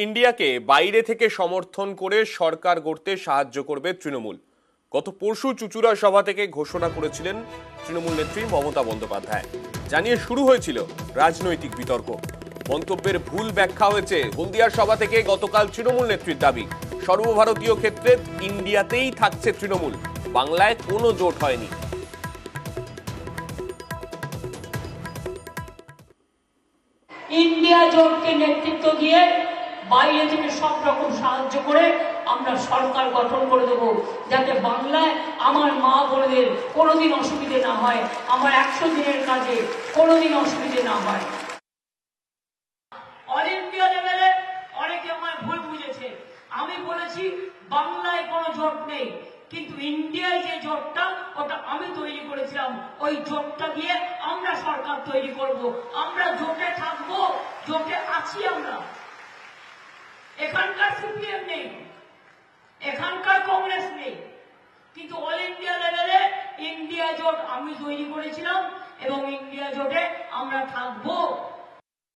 ইন্ডিয়াকে বাইরে থেকে সমর্থন করে সরকার গড়তে সাহায্য করবে তৃণমূল। গত পরশু চুঁচুড়া সভা থেকে ঘোষণা করেছিলেন তৃণমূল নেত্রী মমতা বন্দ্যোপাধ্যায়। জানিয়ে শুরু হয়েছিল রাজনৈতিক বিতর্ক। মন্তব্যের ভুল ব্যাখ্যা হয়েছে। হলদিয়ার সভা থেকে গতকাল তৃণমূল নেত্রীর দাবি, সর্বভারতীয় ক্ষেত্রে ইন্ডিয়াতেই থাকছে তৃণমূল, বাংলায় কোনো জোট হয়নি। ইন্ডিয়া জোটকে নেতৃত্ব দিয়ে বাইরে থেকে সব রকম সাহায্য করে আমরা সরকার গঠন করে দেবো, যাতে বাংলায় আমার মা বোনদের কোনোদিন অসুবিধে না হয়, আমার 100 দিনের কাজে কোনোদিন অসুবিধে না হয়। অল ইন্ডিয়া লেভেলে অনেকে আমায় ভুল বুঝেছে। আমি বলেছি বাংলায় কোনো জোট নেই, কিন্তু ইন্ডিয়ায় যে জোটটা ওটা আমি তৈরি করেছিলাম। ওই জোটটা দিয়ে আমরা সরকার তৈরি করব। আমরা জোটে থাকবো, জোটে আছি আমরা। এখানকার সিপিএম নেই, এখানকার কংগ্রেস নেই, কিন্তু অল ইন্ডিয়া লেভেলে ইন্ডিয়া জোট আমি তৈরি করেছিলাম এবং ইন্ডিয়া জোটে আমরা থাকবো।